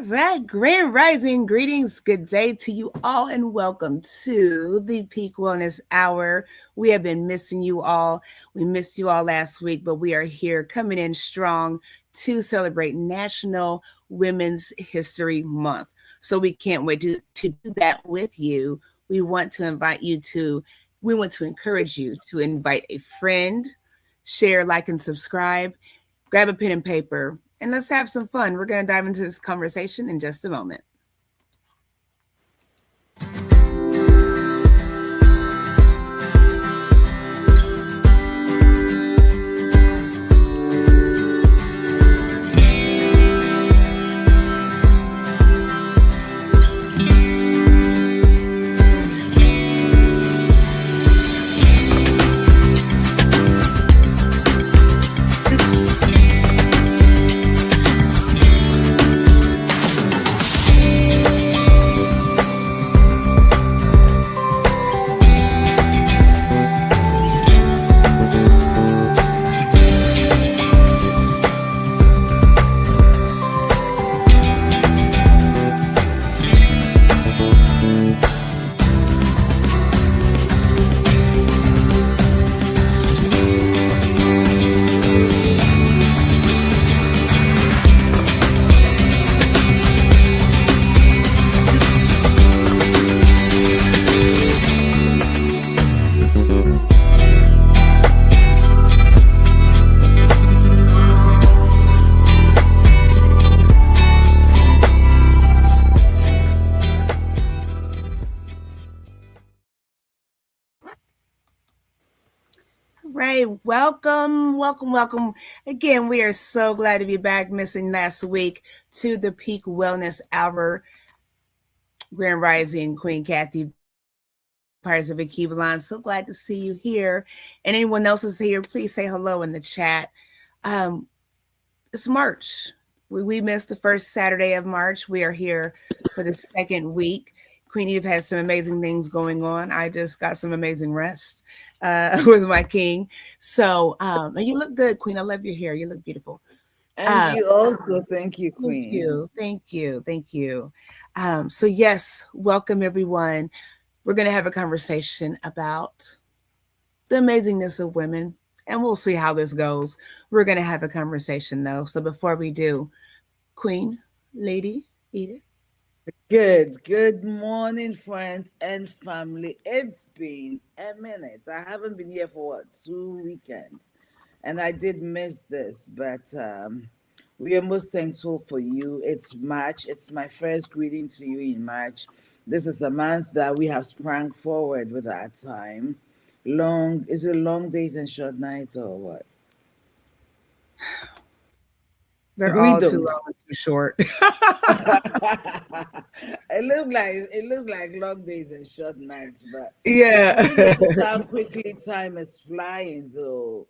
right, Grand Rising, greetings, good day to you all, and welcome to the Peak Wellness Hour. We have been missing you all. We missed you all last week, but we are here coming in strong to celebrate National Women's History Month. So we can't wait to do that with you. We want to invite you to, we want to encourage you to invite a friend, share, like, and subscribe. Grab a pen and paper, and let's have some fun. We're going to dive into this conversation in just a moment. Right. Welcome. Again, we are so glad to be back, missing last week, to the Peak Wellness Hour. Grand Rising, Queen Kathy, Pirates of Akivalon. So glad to see you here. And anyone else is here, please say hello in the chat. It's March. We missed the first Saturday of March. We are here for the second week. Queen Eve has some amazing things going on. I just got some amazing rest with my king. So, and you look good, Queen. I love your hair. You look beautiful. And you also, thank you, Queen. Thank you. So yes, welcome everyone. We're going to have a conversation about the amazingness of women, and we'll see how this goes. We're going to have a conversation though. So before we do, Queen, Lady Edith. Good morning, friends and family. It's been a minute. I haven't been here for 2 weekends, and I did miss this, but we are most thankful for you. It's March. It's my first greeting to you in March. This is a month that we have sprung forward with our time. Is it long days and short nights or what? They're all too long and too short. it looks like long days and short nights, but yeah. how quickly time is flying though.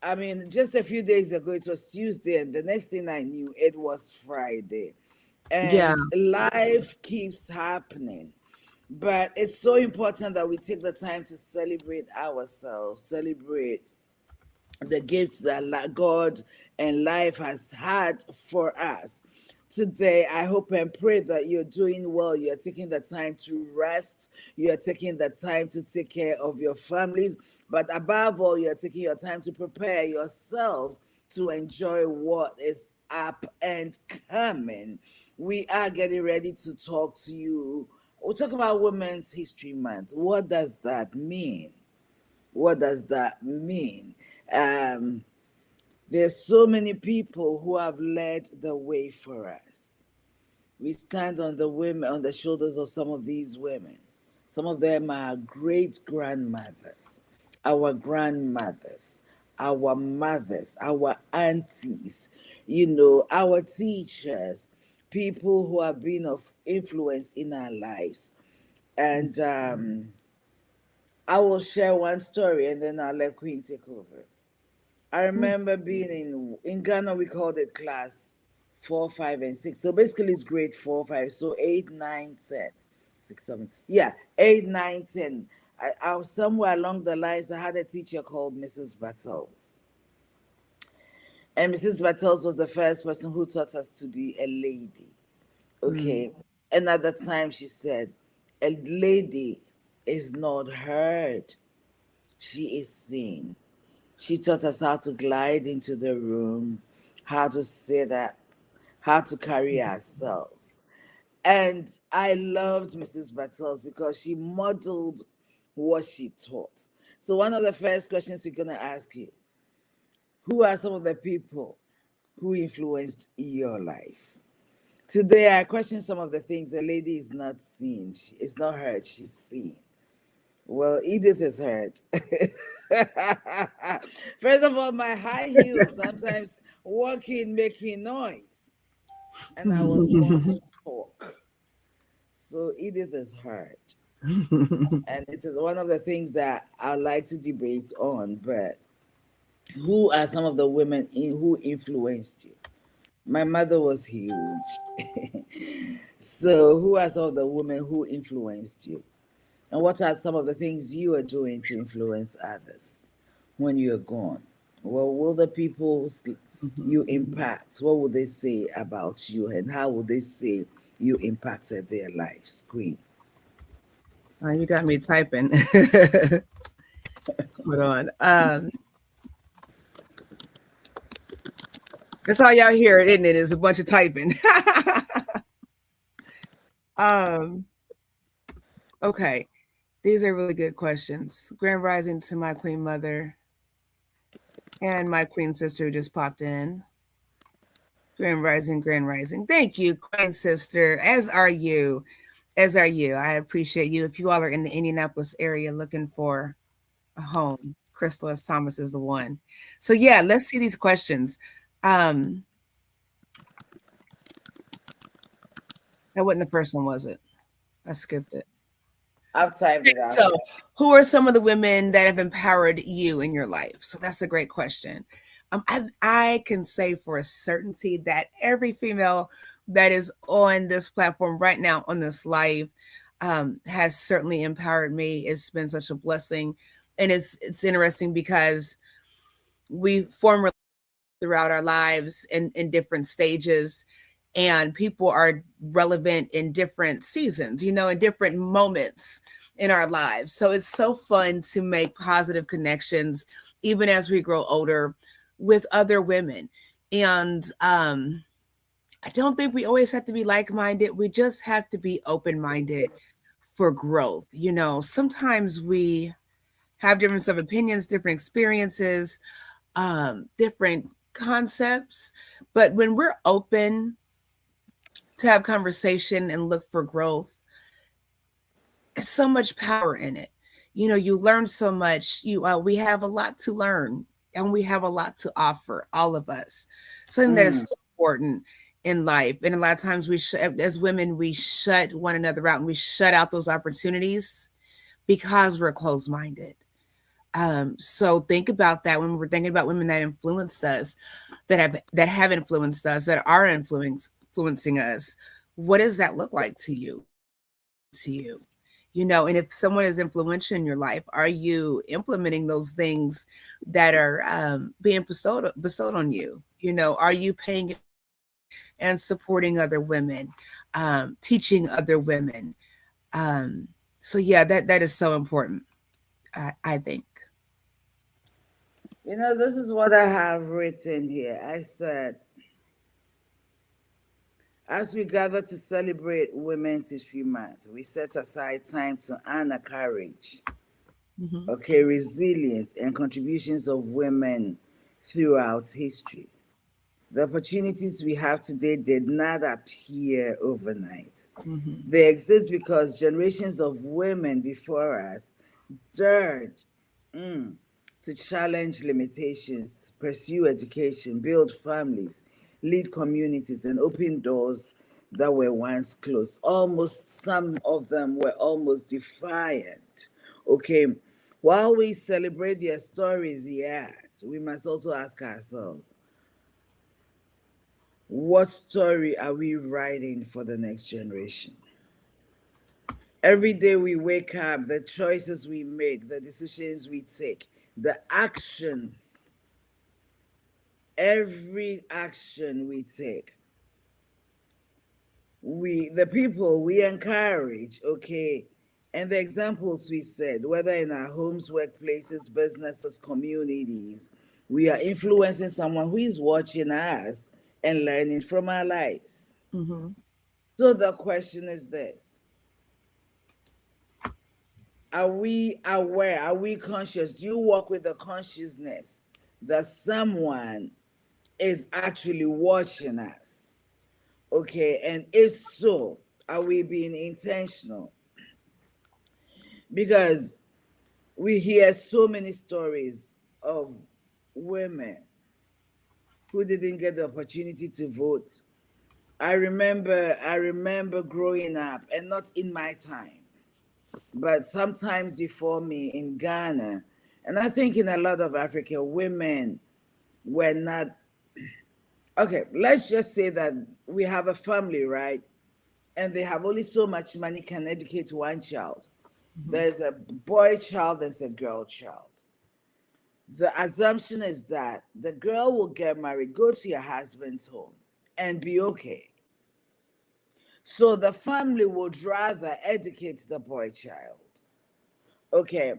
I mean, just a few days ago it was Tuesday, and the next thing I knew it was Friday. Yeah. And life keeps happening. But it's so important that we take the time to celebrate ourselves, celebrate the gifts that God and life has had for us. Today, I hope and pray that you're doing well. You're taking the time to rest. You're taking the time to take care of your families. But above all, you're taking your time to prepare yourself to enjoy what is up and coming. We are getting ready to talk to you. We'll talk about Women's History Month. What does that mean? What does that mean? Um, there's so many people who have led the way for us. We stand on the shoulders of some of these women. Some of them are great grandmothers, our grandmothers, our mothers, our aunties, our teachers, people who have been of influence in our lives. And I will share one story and then I'll let Queen take over. I remember being in Ghana, we called it class 4, 5, and 6. So basically, it's grade 4, 5. So 8, 9, 10, 6, 7. Yeah, 8, 9, 10. I was somewhere along the lines. I had a teacher called Mrs. Battles. And Mrs. Battles was the first person who taught us to be a lady. Okay. And at the time, she said, a lady is not heard, she is seen. She taught us how to glide into the room, how to sit up, how to carry ourselves. And I loved Mrs. Battles because she modeled what she taught. So, one of the first questions we're going to ask you, who are some of the people who influenced your life? Today, I question some of the things the lady is not seen. She is not heard, she's seen. Well, Edith is heard. First of all, my high heels sometimes walking, making noise, and I was born to talk. So Edith is heard. And it is one of the things that I like to debate on. But who are some of the women who influenced you? My mother was huge. So, who are some of the women who influenced you? And what are some of the things you are doing to influence others when you're gone? Well, will the people you impact, what will they say about you, and how will they say you impacted their lives, Queen? You got me typing. Hold on. That's all y'all hear, isn't it? Is a bunch of typing. um, okay. These are really good questions. Grand rising to my queen mother and my queen sister who just popped in. Grand rising, grand rising. Thank you, queen sister. As are you. As are you. I appreciate you. If you all are in the Indianapolis area looking for a home, Crystal S. Thomas is the one. So yeah, let's see these questions. That wasn't the first one, was it? I skipped it. I've typed it out. So, who are some of the women that have empowered you in your life? So that's a great question. I can say for a certainty that every female that is on this platform right now on this live has certainly empowered me. It's been such a blessing, and it's interesting because we form throughout our lives in different stages, and people are relevant in different seasons, in different moments in our lives. So it's so fun to make positive connections even as we grow older with other women. And I don't think we always have to be like-minded. We just have to be open-minded for growth. Sometimes we have difference of opinions, different experiences, different concepts. But when we're open to have conversation and look for growth, it's so much power in it. You learn so much. We have a lot to learn, and we have a lot to offer, all of us. Something that is so important in life. And a lot of times as women, we shut one another out, and we shut out those opportunities because we're closed-minded. So think about that when we're thinking about women that influenced us, that have influenced us, that are influencing us. What does that look like to you? And if someone is influential in your life, are you implementing those things that are being bestowed on you? Are you paying and supporting other women, teaching other women? So yeah, that is so important, I think. This is what I have written here. I said, as we gather to celebrate Women's History Month, we set aside time to honor courage, okay, resilience, and contributions of women throughout history. The opportunities we have today did not appear overnight. They exist because generations of women before us dared to challenge limitations, pursue education, build families, lead communities, and open doors that were once closed. Some of them were almost defiant. Okay, while we celebrate their stories, yet, we must also ask ourselves, what story are we writing for the next generation? Every day we wake up, the choices we make, the decisions we take, the actions, every action we take, the people we encourage, okay, and the examples we said, whether in our homes, workplaces, businesses, communities, we are influencing someone who is watching us and learning from our lives. Mm-hmm. So the question is this: are we aware? Are we conscious? Do you walk with the consciousness that someone is actually watching us? Okay, and if so, are we being intentional? Because we hear so many stories of women who didn't get the opportunity to vote. I remember growing up, and not in my time, but sometimes before me in Ghana, and I think in a lot of Africa, women were not okay. Let's just say that we have a family, right? And they have only so much money can educate one child. Mm-hmm. There's a boy child, there's a girl child. The assumption is that the girl will get married, go to your husband's home, and be okay. So the family would rather educate the boy child. Okay.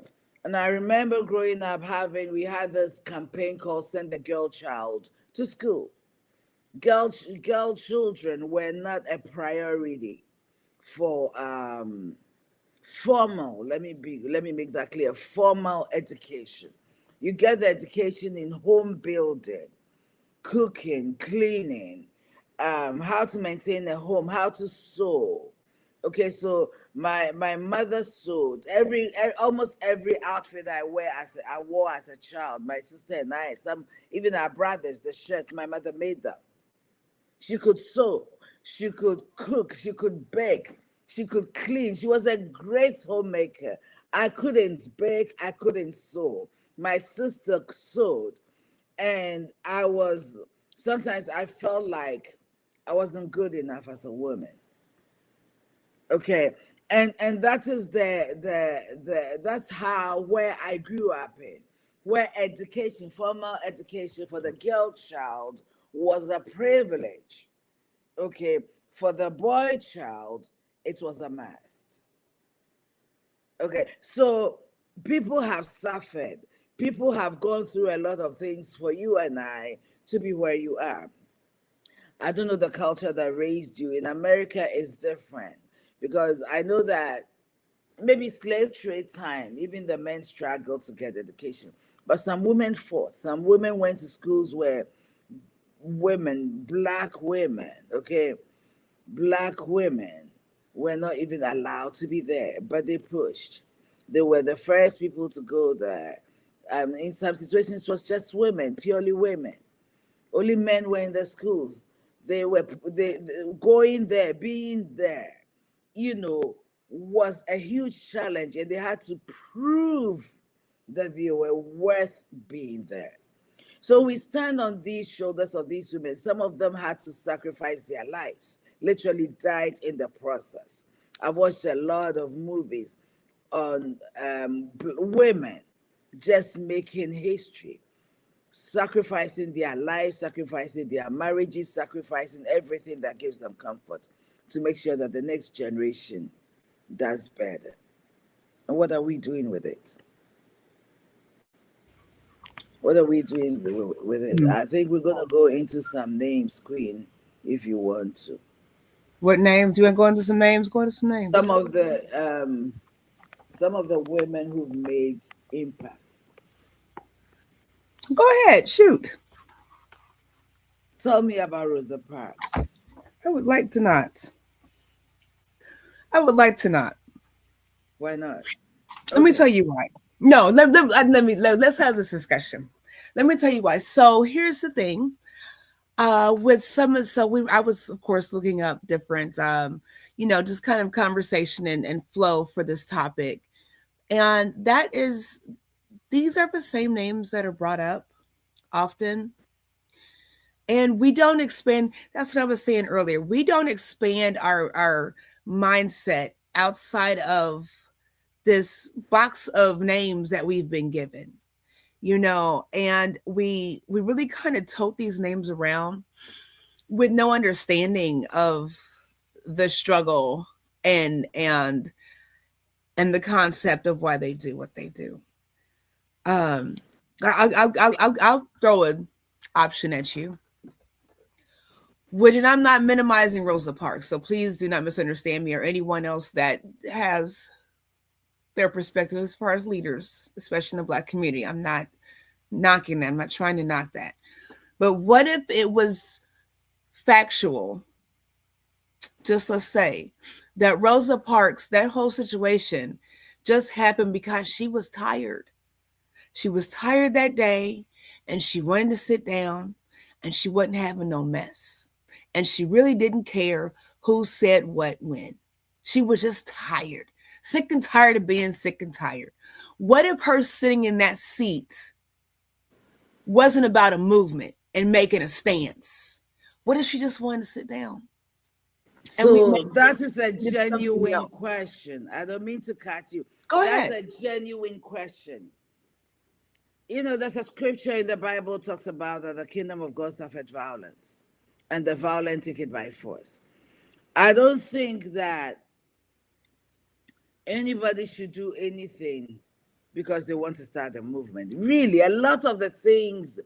And I remember growing up we had this campaign called Send the Girl Child to School. Girl children were not a priority for formal, let me make that clear, formal education. You get the education in home building, cooking, cleaning, how to maintain a home, how to sew. Okay, so my mother sewed almost every outfit I wore as a child. My sister and I, some even our brothers, the shirts my mother made them. She could sew, she could cook, she could bake, she could clean. She was a great homemaker. I couldn't bake, I couldn't sew. My sister sewed, and sometimes I felt like I wasn't good enough as a woman. Okay. And that is that's how where I grew up in, where education, formal education for the girl child was a privilege. Okay, for the boy child, it was a must. Okay, so people have suffered, people have gone through a lot of things for you and I to be where you are. I don't know the culture that raised you. In America is different, because I know that maybe slave trade time, even the men struggled to get education. But some women fought. Some women went to schools where black women, okay, black women were not even allowed to be there, but they pushed. They were the first people to go there. In some situations, it was just women, purely women. Only men were in the schools. They going there, being there, you know, was a huge challenge, and they had to prove that they were worth being there. So we stand on these shoulders of these women. Some of them had to sacrifice their lives, literally died in the process. I've watched a lot of movies on women just making history, sacrificing their lives, sacrificing their marriages, sacrificing everything that gives them comfort to make sure that the next generation does better. And what are we doing with it? What are we doing with it? Mm. I think we're going to go into some names, Queen, if you want to. What names? You want to go into some names? Go into some Some names. of the women who've made impacts. Go ahead, shoot. Tell me about Rosa Parks. I would like to not. I would like to not. Why not? Let me Okay. tell you why. No, let's have this discussion. Let me tell you why. So here's the thing. With some, so we, I was of course looking up different, just kind of conversation and flow for this topic, and that is these are the same names that are brought up often, and we don't expand. That's what I was saying earlier. We don't expand our mindset outside of this box of names that we've been given, and we really kind of tote these names around with no understanding of the struggle and and the concept of why they do what they do. Um, I'll throw an option at you. And I'm not minimizing Rosa Parks, so please do not misunderstand me or anyone else that has their perspective as far as leaders, especially in the Black community. I'm not knocking that. I'm not trying to knock that. But what if it was factual? Just let's say that Rosa Parks, that whole situation just happened because she was tired. She was tired that day and she wanted to sit down and she wasn't having no mess. And she really didn't care who said what when. She was just tired, sick and tired of being sick and tired. What if her sitting in that seat wasn't about a movement and making a stance? What if she just wanted to sit down? So that is a genuine question. I don't mean to cut you. Go That's ahead. a genuine question. You know, there's a scripture in the Bible talks about that the kingdom of God suffered violence, and the violent take it by force. I don't think that anybody should do anything because they want to start a movement. Really, a lot of the things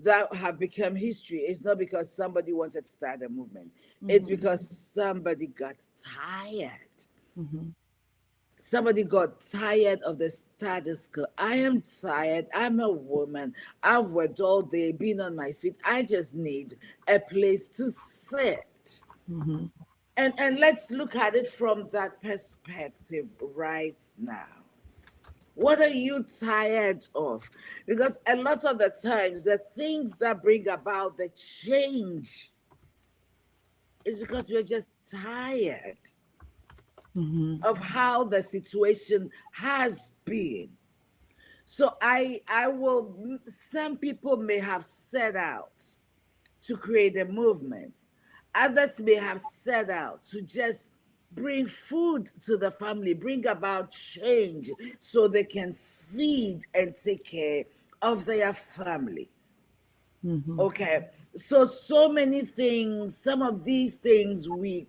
that have become history is not because somebody wanted to start a movement. It's because somebody got tired. Somebody got tired of the status quo. I am tired. I'm a woman. I've worked all day, been on my feet. I just need a place to sit. And let's look at it from that perspective right now. What are you tired of? Because a lot of the times, the things that bring about the change is because we're just tired of how the situation has been. So some people may have set out to create a movement. Others may have set out to just bring food to the family, bring about change so they can feed and take care of their families. Okay, so many things. Some of these things we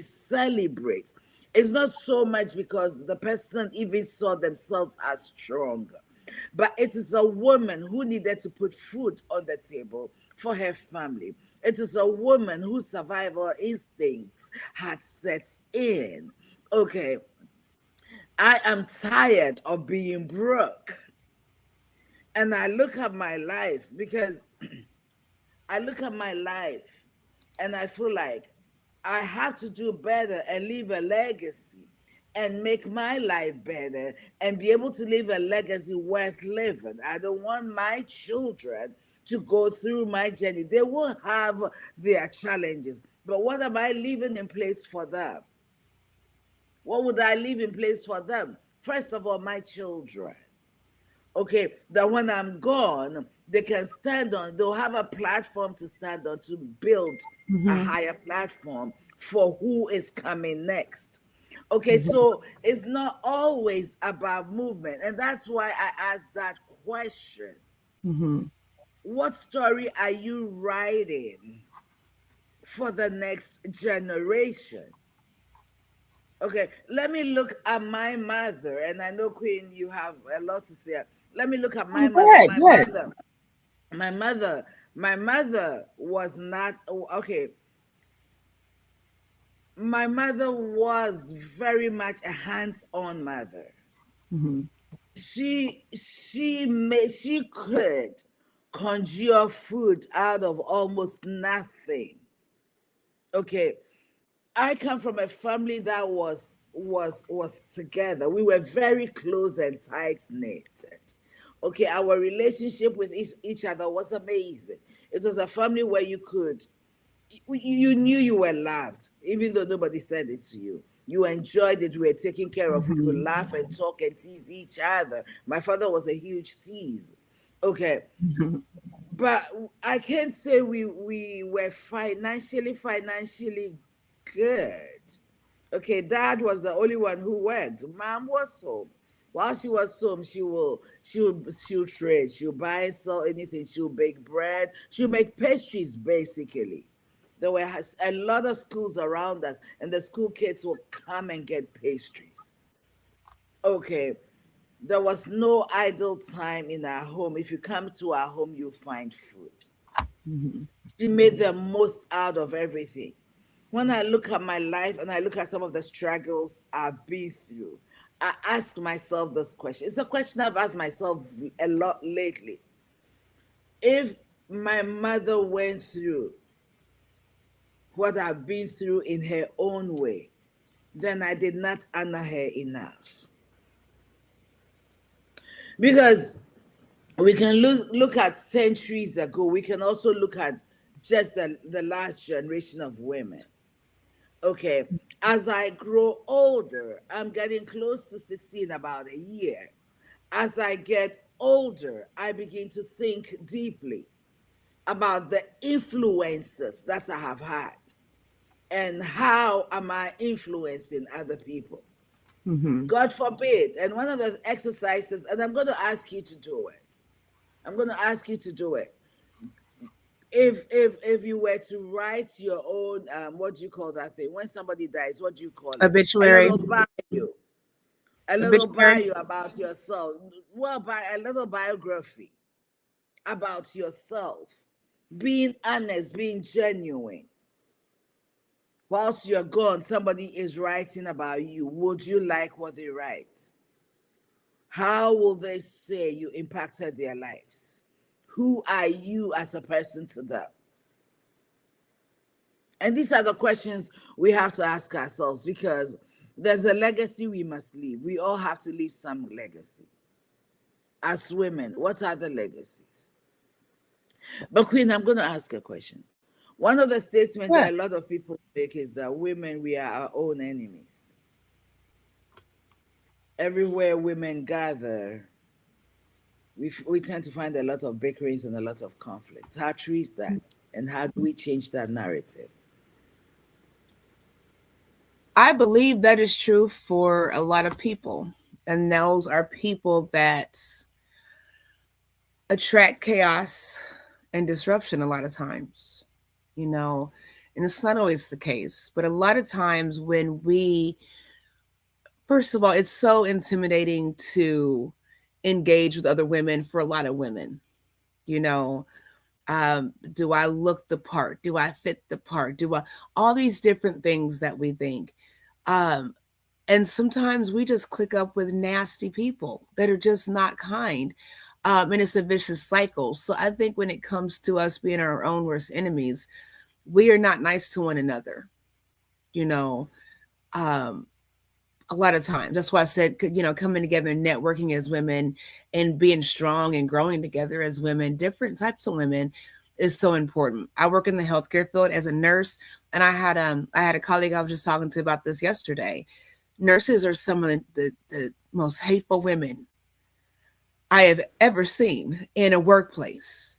celebrate. It's not so much because the person even saw themselves as strong, but it is a woman who needed to put food on the table for her family. It is a woman whose survival instincts had set in. Okay, I am tired of being broke. And I look at my life because I look at my life and I feel like I have to do better and leave a legacy and make my life better and be able to leave a legacy worth living. I don't want my children to go through my journey. They will have their challenges, but what am I leaving in place for them? What would I leave in place for them? First of all, my children. Okay, that when I'm gone, they can stand on, they'll have a platform to stand on to build a higher platform for who is coming next. Okay, so it's not always about movement. And that's why I asked that question. What story are you writing for the next generation? Okay, let me look at my mother. And I know, Queen, you have a lot to say. Let me look at my mother. My mother was not okay. My mother was very much a hands-on mother. She could conjure food out of almost nothing. Okay, I come from a family that was together. We were very close and tight knitted. Okay, our relationship with each other was amazing. It was a family where you knew you were loved, even though nobody said it to you. You enjoyed it. We were taken care of. We could laugh and talk and tease each other. My father was a huge tease. Okay, but I can't say we were financially good. Okay, dad was the only one who went. Mom was home. While she was home, she'll trade. She'll buy and sell anything. She'll bake bread. She'll make pastries basically. There were a lot of schools around us, and the school kids would come and get pastries. Okay, there was no idle time in our home. If you come to our home, you find food. Mm-hmm. She made the most out of everything. When I look at my life and I look at some of the struggles I've been through, I ask myself this question. It's a question I've asked myself a lot lately. If my mother went through what I've been through in her own way, then I did not honor her enough. Because we can look at centuries ago, we can also look at just the last generation of women. Okay, as I grow older, I'm getting close to 60 in about a year. As I get older, I begin to think deeply about the influences that I have had and how am I influencing other people. Mm-hmm. God forbid. And one of the exercises, and I'm going to ask you to do it. I'm going to ask you to do it. If you were to write your own what do you call that thing when somebody dies, what do you call it? A Obituary. little bio, a little Obituary. bio about yourself. Well, by a little biography about yourself, being honest, being genuine. Whilst you're gone, somebody is writing about you. Would you like what they write? How will they say you impacted their lives? Who are you as a person to them? And these are the questions we have to ask ourselves, because there's a legacy we must leave. We all have to leave some legacy. As women, what are the legacies? But Queen, I'm going to ask a question. One of the statements Yeah. that a lot of people make is that women, we are our own enemies. Everywhere women gather, we tend to find a lot of bickerings and a lot of conflict. How true is that? And how do we change that narrative? I believe that is true for a lot of people. And those are people that attract chaos and disruption a lot of times, you know, and it's not always the case, but a lot of times when we, first of all, it's so intimidating to engage with other women for a lot of women, you know. Do I look the part? Do I fit the part? Do I, all these different things that we think. Um, and sometimes we just click up with nasty people that are just not kind. And it's a vicious cycle. So I think when it comes to us being our own worst enemies, we are not nice to one another, you know. Um, a lot of times. That's why I said, you know, coming together and networking as women and being strong and growing together as women, different types of women, is so important. I work in the healthcare field as a nurse, and I had a colleague I was just talking to about this yesterday. Nurses are some of the most hateful women I have ever seen in a workplace.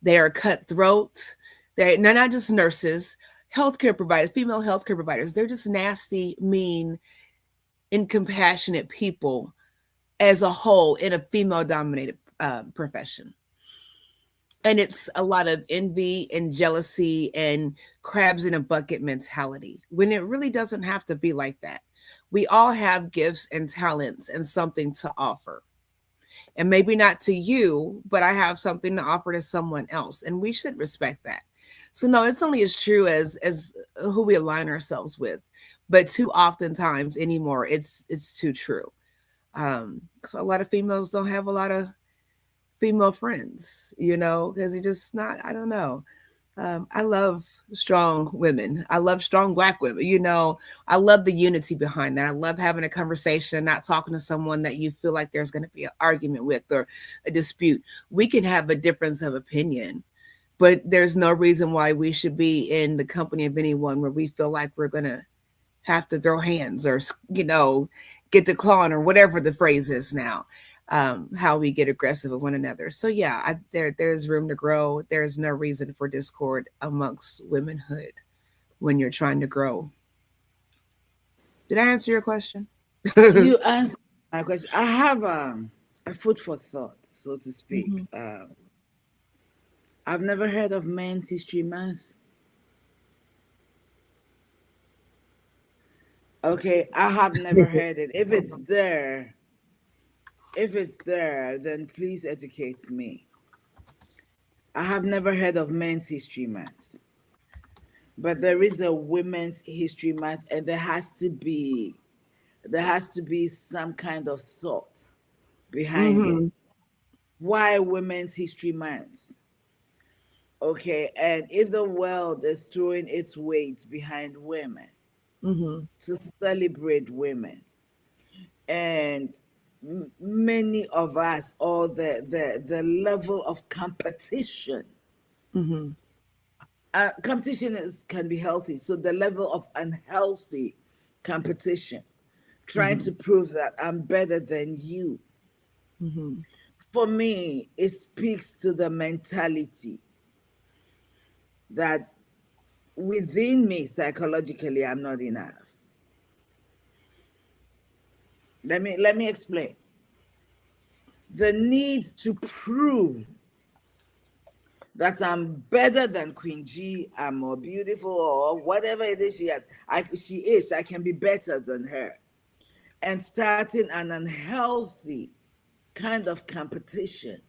They are cutthroat. They're not just nurses, healthcare providers, female healthcare providers. They're just nasty, mean, incompassionate people as a whole in a female dominated profession. And it's a lot of envy and jealousy and crabs in a bucket mentality when it really doesn't have to be like that. We all have gifts and talents and something to offer. And maybe not to you, but I have something to offer to someone else. And we should respect that. So no, it's only as true as who we align ourselves with. But too oftentimes anymore, it's too true. So a lot of females don't have a lot of female friends, you know, because it just not, I don't know. I love strong women. I love strong Black women. You know, I love the unity behind that. I love having a conversation, not talking to someone that you feel like there's going to be an argument with or a dispute. We can have a difference of opinion, but there's no reason why we should be in the company of anyone where we feel like we're going to have to throw hands or, you know, get the clawing or whatever the phrase is now. How we get aggressive with one another. So yeah, there's room to grow. There's no reason for discord amongst womanhood when you're trying to grow. Did I answer your question? You answered my question. I have a food for thought, so to speak. Mhm. I've never heard of Men's History Month. Okay, I have never heard it. If it's there, then please educate me. I have never heard of Men's History Month, but there is a Women's History Month, and there has to be some kind of thought behind it. Mm-hmm. Why Women's History Month? Okay, and if the world is throwing its weight behind women Mm-hmm. to celebrate women, and many of us, or the level of competition, Mm-hmm. competition can be healthy. So the level of unhealthy competition, trying Mm-hmm. to prove that I'm better than you, Mm-hmm. for me, it speaks to the mentality that within me psychologically I'm not enough. Let me explain. The need to prove that I'm better than Queen G, I'm more beautiful, or whatever it is she has. I can be better than her. And starting an unhealthy kind of competition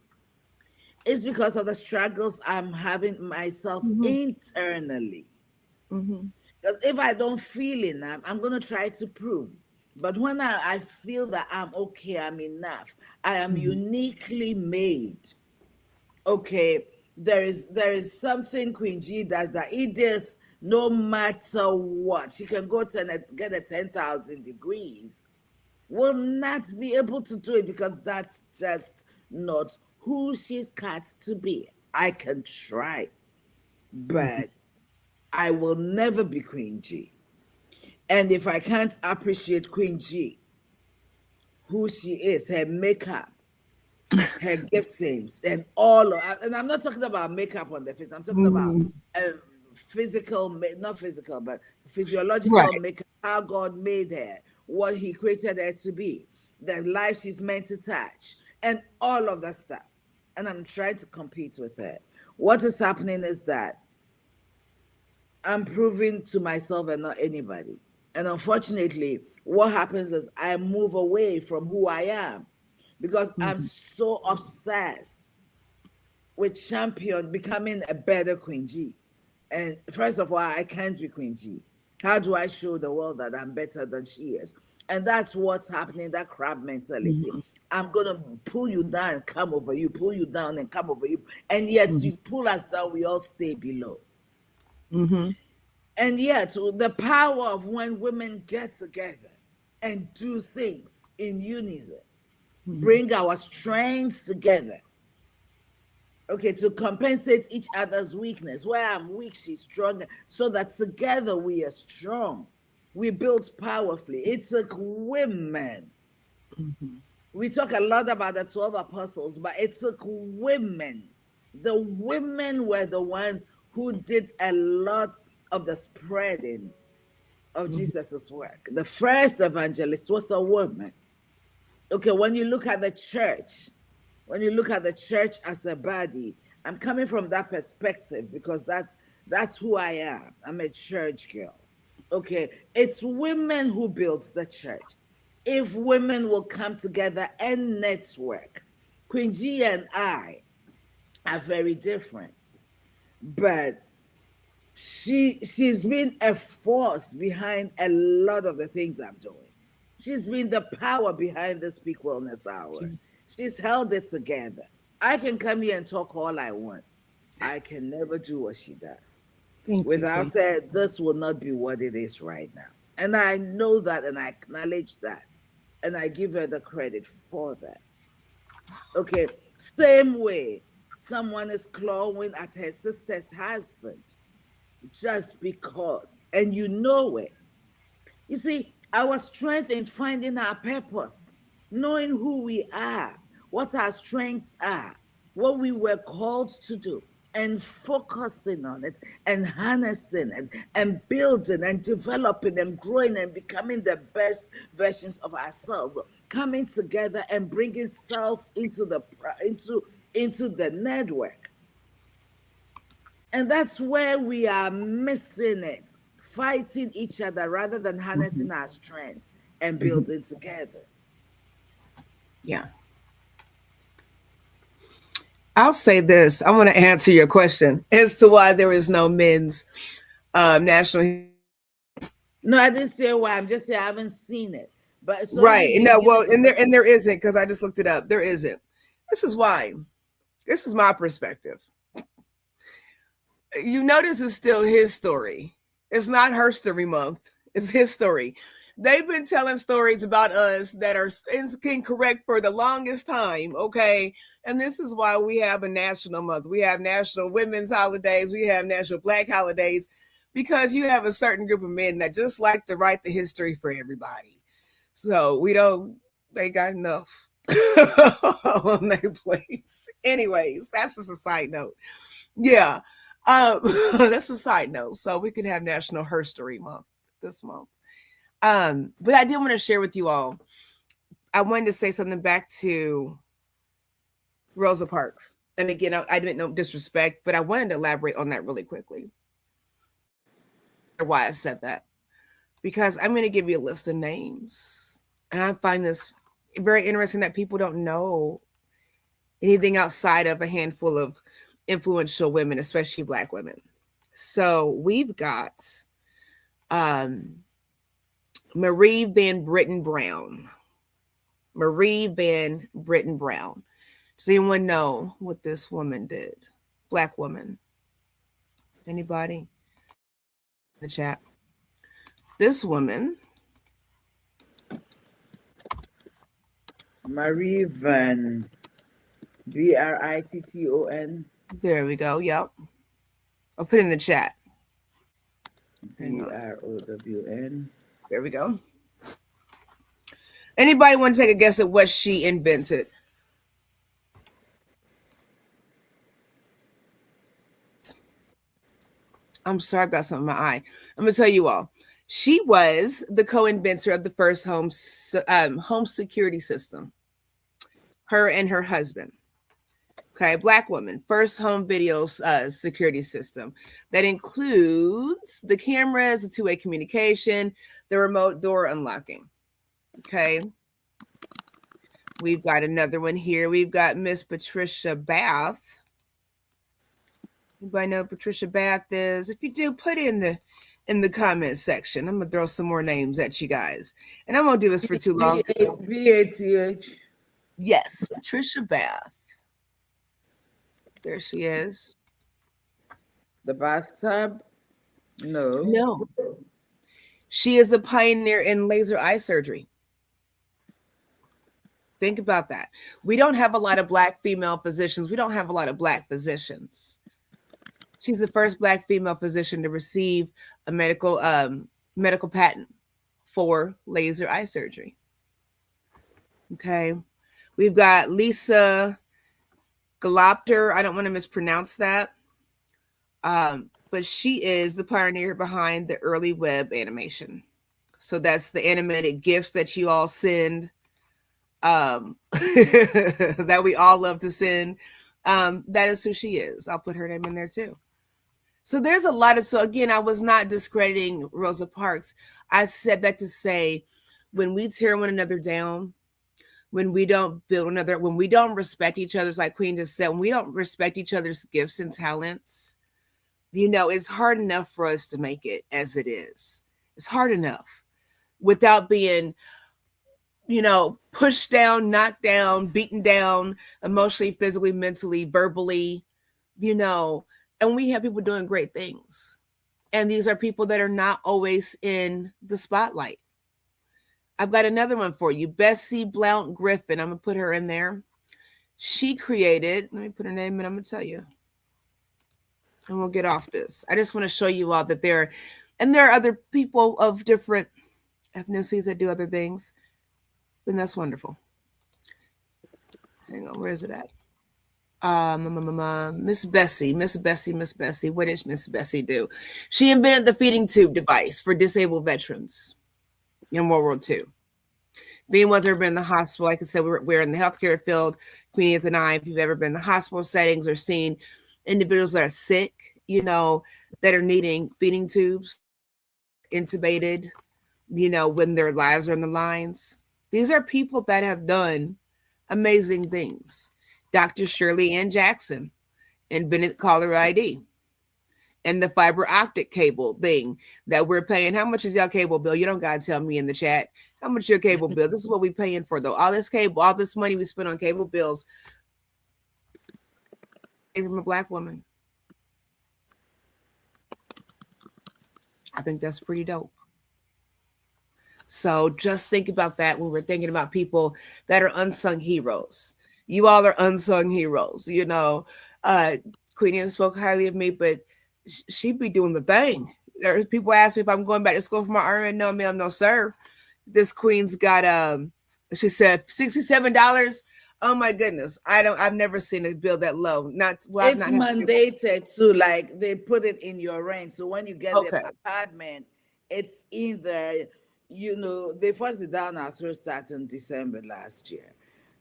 is because of the struggles I'm having myself Mm-hmm. internally. Mm-hmm. Because if I don't feel enough, I'm going to try to prove. But when I feel that I'm okay, I'm enough, I am Mm-hmm. uniquely made. Okay, there is something Queen G does that Edith, no matter what, she can go to get a 10,000 degrees, will not be able to do it because that's just not who she's got to be. I can try, but I will never be Queen G. And if I can't appreciate Queen G, who she is, her makeup, her giftings, and and I'm not talking about makeup on the face, I'm talking about Mm-hmm. physical, not physical, but Right. physiological makeup, how God made her, what He created her to be, the life she's meant to touch, and all of that stuff. And I'm trying to compete with her. What is happening is that I'm proving to myself and not anybody. And unfortunately, what happens is I move away from who I am because I'm Mm-hmm. so obsessed with champion becoming a better Queen G. And first of all, I can't be Queen G. How do I show the world that I'm better than she is? And that's what's happening, that crab mentality. Mm-hmm. I'm going to pull you down and come over you, pull you down and come over you. And yet you pull us down, we all stay below. Mm-hmm. And yet, the power of when women get together and do things in unison, Mm-hmm. bring our strengths together, okay, to compensate each other's weakness. Where I'm weak, she's stronger, so that together we are strong. We build powerfully. It took women. Mm-hmm. We talk a lot about the 12 apostles, but it took women. The women were the ones who did a lot of the spreading of Jesus's work. The first evangelist was a woman. Okay, when you look at the church, when you look at the church as a body, I'm coming from that perspective because that's who I am. I'm a church girl. Okay, it's women who build the church. If women will come together and network, Queen G and I are very different, but she's been a force behind a lot of the things I'm doing. She's been the power behind the Speak Wellness Hour. She's held it together. I can come here and talk all I want. I can never do what she does. Thank you, Queen. Without her, this will not be what it is right now. And I know that and I acknowledge that. And I give her the credit for that. Okay, same way someone is clawing at her sister's husband just because, and you know it. You see, our strength is finding our purpose, knowing who we are, what our strengths are, what we were called to do, and focusing on it and harnessing it and building and developing and growing and becoming the best versions of ourselves, coming together and bringing self into the network. And that's where we are missing it. fighting each other rather than harnessing our strengths and building together. Yeah. I'll say this. I want to answer your question as to why there is no men's national. No, I didn't say why. I'm just saying I haven't seen it. But so Right. you've been No, given well, and there isn't, because I just looked it up. There isn't. This is why. This is my perspective. You notice it's still his story. It's not her story month. It's his story. They've been telling stories about us that are incorrect for the longest time, okay? And this is why we have a national month. We have national women's holidays. We have national black holidays, because you have a certain group of men that just like to write the history for everybody. So they got enough on their place. Anyways, that's just a side note. Yeah. That's a side note. So we can have National Herstory Month this month. But I did want to share with you all. I wanted to say something back to Rosa Parks. And again, I didn't know disrespect, but I wanted to elaborate on that really quickly. Why I said that. Because I'm going to give you a list of names. And I find this very interesting that people don't know anything outside of a handful of influential women, especially Black women. So we've got Marie Van Brittan Brown. Marie Van Brittan Brown. Does anyone know what this woman did? Black woman. Anybody? In the chat. This woman. Marie Van Britton. There we go. Yep. I'll put it in the chat. Brown. There we go. Anybody want to take a guess at what she invented? I'm sorry, I've got something in my eye. I'm going to tell you all. She was the co-inventor of the first home security system. Her and her husband. Okay, Black woman, first home video security system that includes the cameras, the two-way communication, the remote door unlocking. Okay. We've got another one here. We've got Miss Patricia Bath. Anybody know who Patricia Bath is? If you do, put it in the comment section. I'm gonna throw some more names at you guys, and I won't do this for too long. BATH. Yes, Patricia Bath. There she is. The bathtub? No. No. She is a pioneer in laser eye surgery. Think about that. We don't have a lot of Black female physicians. We don't have a lot of Black physicians. She's the first Black female physician to receive a medical patent for laser eye surgery. Okay. We've got Lisa Galopter. I don't want to mispronounce that. But she is the pioneer behind the early web animation. So that's the animated GIFs that you all send, that we all love to send. That is who she is. I'll put her name in there too. So there's a lot of, so again, I was not discrediting Rosa Parks. I said that to say, when we tear one another down, when we don't build another, when we don't respect each other's, like Queen just said, when we don't respect each other's gifts and talents, it's hard enough for us to make it as it is. It's hard enough without being, pushed down, knocked down, beaten down, emotionally, physically, mentally, verbally, and we have people doing great things. And these are people that are not always in the spotlight. I've got another one for you. Bessie Blount Griffin. I'm going to put her in there. She created, let me put her name in, I'm going to tell you. And we'll get off this. I just want to show you all that there are other people of different ethnicities that do other things. And that's wonderful. Hang on, where is it at? Miss Bessie. What did Miss Bessie do? She invented the feeding tube device for disabled veterans in World War II. If anyone's ever been in the hospital, like I said, we're in the healthcare field, Queen Edith and I, if you've ever been in the hospital settings or seen individuals that are sick, that are needing feeding tubes, intubated, when their lives are on the lines. These are people that have done amazing things. Dr. Shirley Ann Jackson invented caller ID and the fiber optic cable thing that we're paying. How much is your cable bill? You don't gotta tell me in the chat. How much your cable bill? This is what we paying for though. All this cable, all this money we spend on cable bills came from a black woman. I think that's pretty dope. So just think about that when we're thinking about people that are unsung heroes. You all are unsung heroes. Queen Anne spoke highly of me, but she'd be doing the thing. There's people ask me if I'm going back to school for my RN. No, ma'am, no, sir. This queen's got she said $67. Oh my goodness. I've never seen a bill that low. It's mandated to, like, they put it in your rent. So when you get the apartment, it's either, they forced it down our through start in December last year.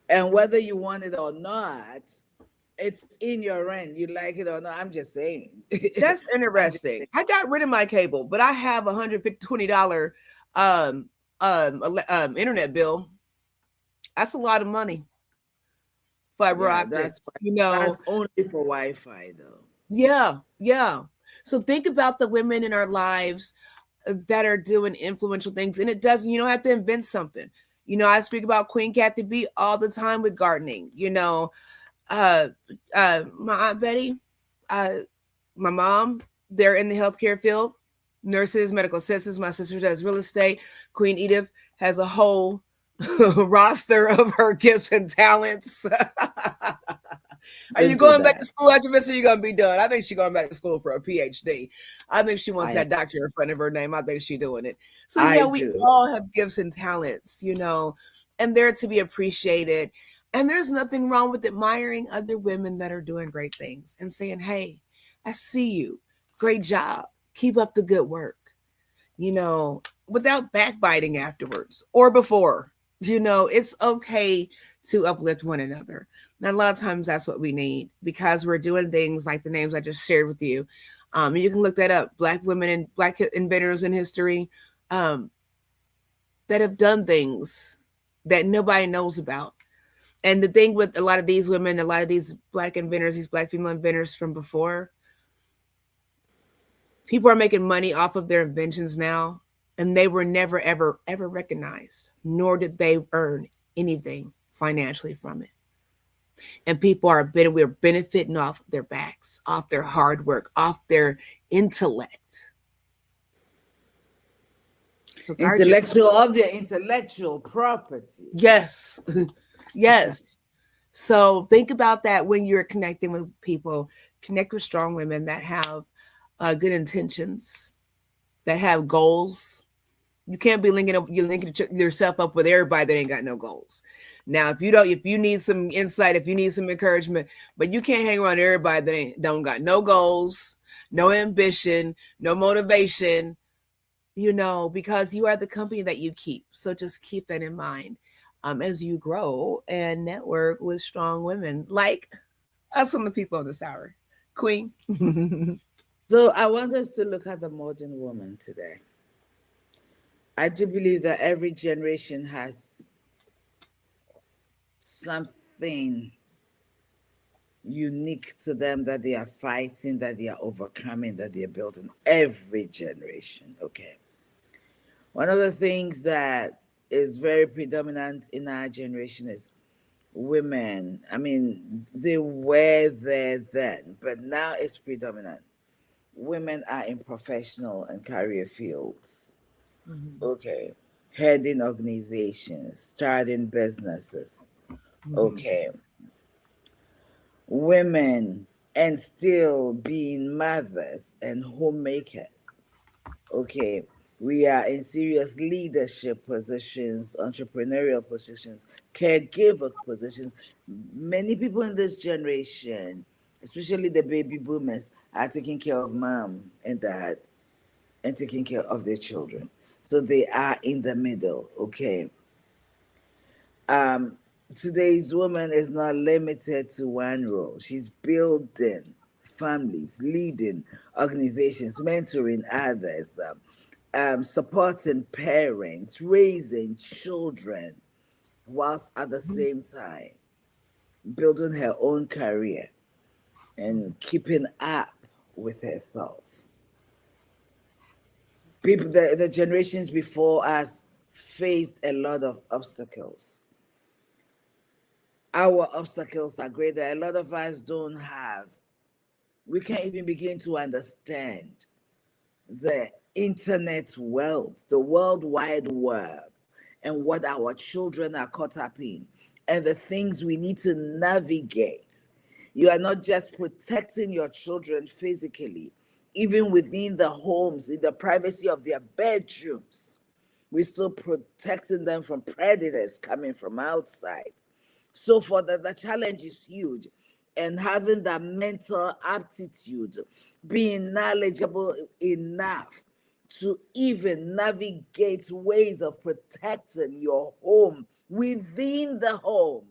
And whether you want it or not, it's in your rent. You like it or not. I'm just saying. That's interesting. I got rid of my cable, but I have $120 internet bill. That's a lot of money. Fiber optics, That's only for Wi-Fi though. Yeah. So think about the women in our lives that are doing influential things, and you don't have to invent something. I speak about Queen Kathy B all the time with gardening. My Aunt Betty, my mom, they're in the healthcare field, nurses, medical assistants. My sister does real estate. Queen Edith has a whole roster of her gifts and talents. Are you going back to school after this, or are you going to be done? I think she's going back to school for a PhD. I think she wants that doctor in front of her name. I think she's doing it. So we all have gifts and talents, and they're to be appreciated. And there's nothing wrong with admiring other women that are doing great things and saying, hey, I see you. Great job. Keep up the good work, without backbiting afterwards or before. It's okay to uplift one another. And a lot of times that's what we need, because we're doing things like the names I just shared with you. You can look that up. Black women and Black inventors in history that have done things that nobody knows about. And the thing with a lot of these women, a lot of these Black inventors, these Black female inventors from before, people are making money off of their inventions now, and they were never, ever, ever recognized, nor did they earn anything financially from it. And people we're benefiting off their backs, off their hard work, off their intellect. So of their intellectual property. Yes. Yes. So think about that when you're connecting with people. Connect with strong women that have good intentions, that have goals. You can't be linking yourself up with everybody that ain't got no goals. Now, if you need some insight, if you need some encouragement, but you can't hang around everybody that don't got no goals, no ambition, no motivation, because you are the company that you keep. So just keep that in mind as you grow and network with strong women like us and the people on this hour. Queen. So I want us to look at the modern woman today. I do believe that every generation has something unique to them that they are fighting, that they are overcoming, that they are building. Every generation, okay? One of the things that is very predominant in our generation is women. I mean, they were there then, but now it's predominant. Women are in professional and career fields. Mm-hmm. Okay. Heading organizations, starting businesses. Mm-hmm. Okay. Women and still being mothers and homemakers. Okay. We are in serious leadership positions, entrepreneurial positions, caregiver positions. Many people in this generation, especially the baby boomers, are taking care of mom and dad and taking care of their children. So they are in the middle, okay? Today's woman is not limited to one role. She's building families, leading organizations, mentoring others, supporting parents, raising children, whilst at the same time building her own career and keeping up with herself. People, the generations before us faced a lot of obstacles. Our obstacles are greater. A lot of us don't have. We can't even begin to understand the internet world, the world wide web, and what our children are caught up in, and the things we need to navigate. You are not just protecting your children physically, even within the homes, in the privacy of their bedrooms. We're still protecting them from predators coming from outside. So for the challenge is huge. And having that mental aptitude, being knowledgeable enough to even navigate ways of protecting your home within the home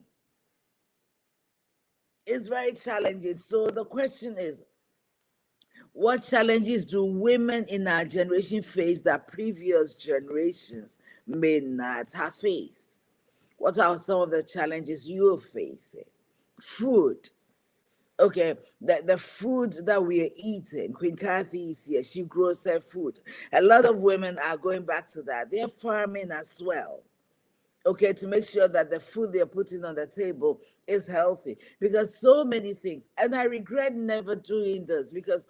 is very challenging. So the question is, what challenges do women in our generation face that previous generations may not have faced? What are some of the challenges you're facing? Food. Okay, the food that we are eating, Queen Kathy is here, she grows her food. A lot of women are going back to that. They're farming as well. Okay, to make sure that the food they're putting on the table is healthy. Because so many things, and I regret never doing this because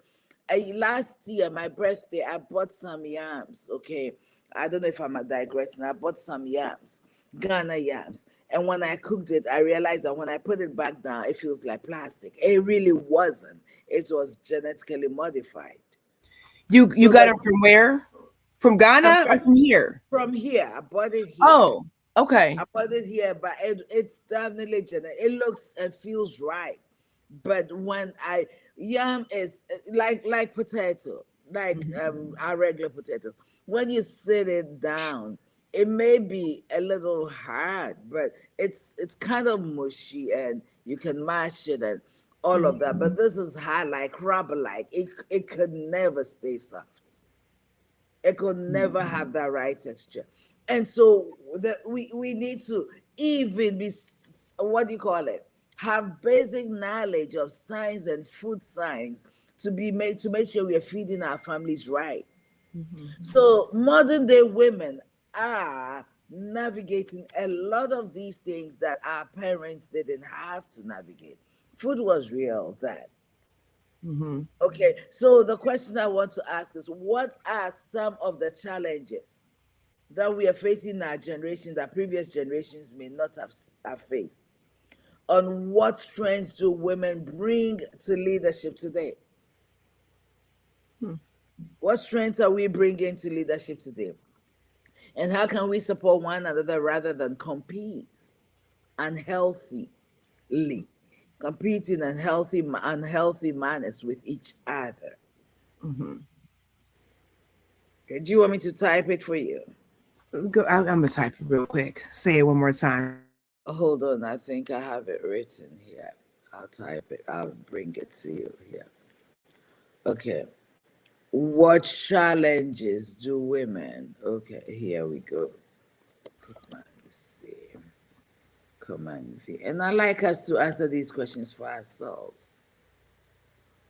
last year, my birthday, I bought some yams. Okay, I don't know if I'm digressing. I bought some yams, Ghana yams. And when I cooked it, I realized that when I put it back down, it feels like plastic. It really wasn't. It was genetically modified. You So got it from where? From Ghana or from here? From here. I bought it here. Oh, okay. I bought it here, but it's definitely genetic. It looks and feels right. But when yam is like potato, like our regular potatoes. When you sit it down, it may be a little hard, but it's kind of mushy and you can mash it and all of that. But this is hard, like rubber, like it could never stay soft. It could never have that right texture. And so we need to even be, what do you call it? Have basic knowledge of science and food science to make sure we are feeding our families right. So modern day women are navigating a lot of these things that our parents didn't have to navigate. Food was real then. Okay, so the question I want to ask is, what are some of the challenges that we are facing in our generation that previous generations may not have faced? On what strengths do women bring to leadership today? What strengths are we bringing to leadership today? And how can we support one another rather than compete unhealthily? Competing unhealthy manners with each other. Okay, do you want me to type it for you? I'm gonna type it real quick. Say it one more time. Hold on, I think I have it written here. I'll type it. I'll bring it to you here. Okay. What challenges do women? Okay, here we go. Command C. Command V. And I like us to answer these questions for ourselves.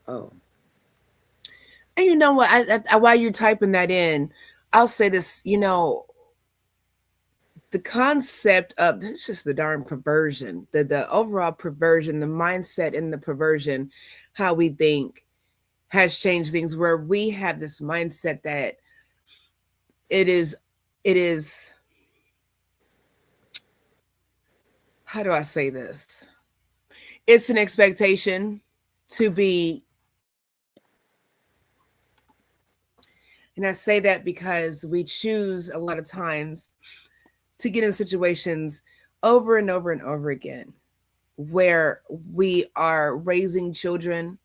Oh. And you know what? While you're typing that in, I'll say this. The concept of it's just the darn perversion, the overall perversion, the mindset in the perversion, how we think has changed things. Where we have this mindset that it is. How do I say this? It's an expectation to be. And I say that because we choose a lot of times to get in situations over and over and over again where we are raising children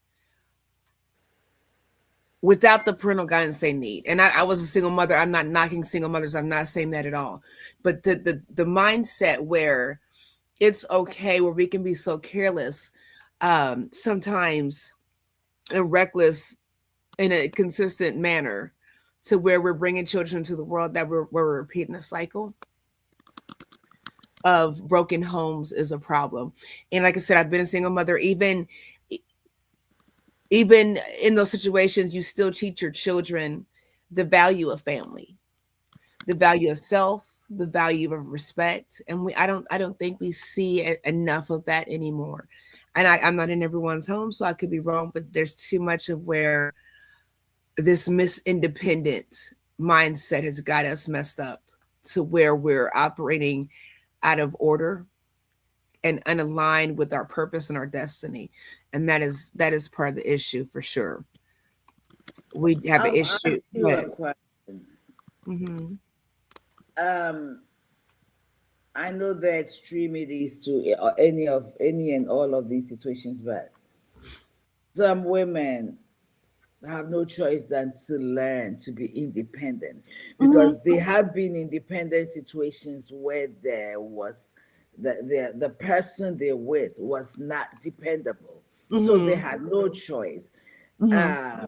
without the parental guidance they need. And I was a single mother. I'm not knocking single mothers. I'm not saying that at all. But the mindset where it's okay, where we can be so careless, sometimes and reckless in a consistent manner, to where we're bringing children into the world that we're repeating the cycle of broken homes is a problem. And like I said, I've been a single mother. Even in those situations, you still teach your children the value of family, the value of self, the value of respect. And I don't think we see enough of that anymore. And I'm not in everyone's home, so I could be wrong, but there's too much of where this misindependent mindset has got us messed up to where we're operating out of order and unaligned with our purpose and our destiny. And that is part of the issue for sure. We have an I'll issue, ask you a but question. mm-hmm, Um, I know the extremities to any and all of these situations, but some women have no choice than to learn to be independent mm-hmm, because they have been in independent situations where there was the person they're with was not dependable. So they mm-hmm, had no choice. mm-hmm. Uh,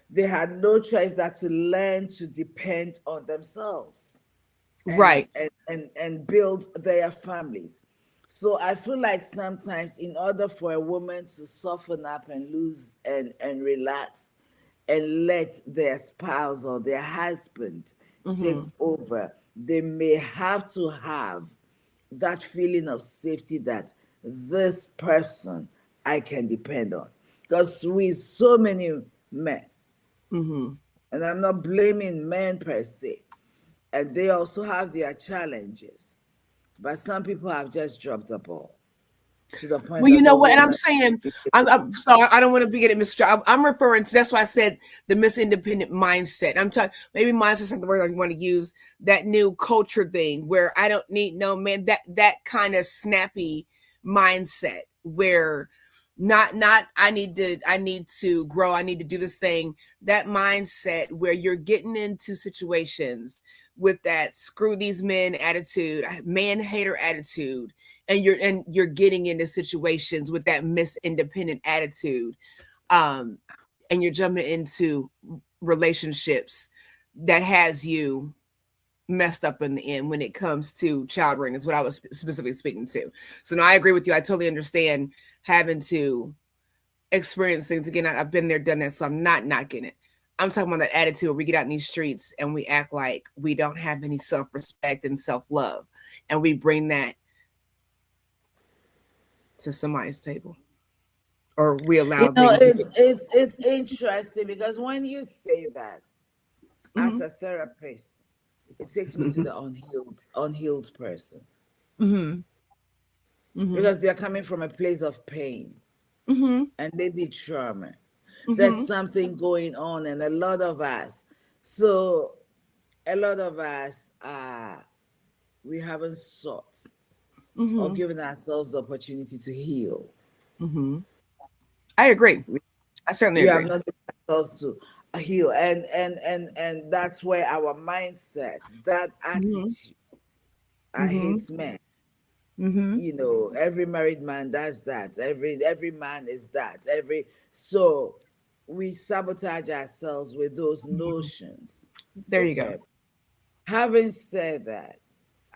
they had no choice that to learn to depend on themselves Right. and build their families. So I feel like sometimes in order for a woman to soften up and lose and relax and let their spouse or their husband take Mm-hmm, over, they may have to have that feeling of safety that this person I can depend on. Because with so many men, mm-hmm. and I'm not blaming men per se, and they also have their challenges. But some people have just dropped the ball to the point Well, you that know the what, and I'm woman. saying, I'm sorry, I don't want to be getting mixed. I'm referring to, that's why I said the misindependent mindset. I'm talking, maybe mindset is not the word I want to use. That new culture thing where I don't need no man. That kind of snappy mindset where not I need to grow. I need to do this thing. That mindset where you're getting into situations with that screw these men attitude, man hater attitude, and you're getting into situations with that miss independent attitude, um and you're jumping into relationships that has you messed up in the end when it comes to child rearing is what I was specifically speaking to. So no, I agree with you. I totally understand having to experience things again. I've been there, done that, so I'm not knocking it. I'm talking about that attitude where we get out in these streets and we act like we don't have any self-respect and self-love, and we bring that to somebody's table, or we allow things to get. It's interesting because when you say that as Mm-hmm, a therapist, it takes me to the unhealed person mm-hmm, mm-hmm, because they're coming from a place of pain mm-hmm, and maybe trauma. There's mm-hmm, something going on, and a lot of us. So a lot of us we haven't sought or mm-hmm, given ourselves the opportunity to heal. mm-hmm. I agree. We, I certainly we have agree. not given ourselves to heal, and that's where our mindset, that Mm-hmm, attitude, I mm-hmm, hate men. mm-hmm, Every married man does that. Every man is that. So we sabotage ourselves with those mm-hmm. notions. There you go. Okay. Having said that,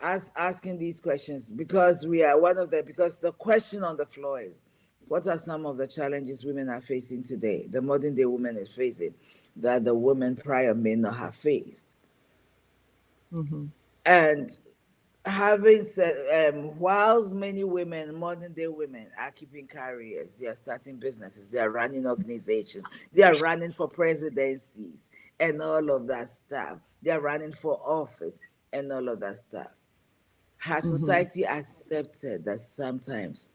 asking these questions because we are one of the because the question on the floor is, what are some of the challenges women are facing today? The modern day woman is facing that the women prior may not have faced. Mm-hmm, And having said, whilst many women, modern day women, are keeping careers, they are starting businesses, they are running organizations, they are running for presidencies and all of that stuff, they are running for office and all of that stuff. Has mm-hmm, society accepted that sometimes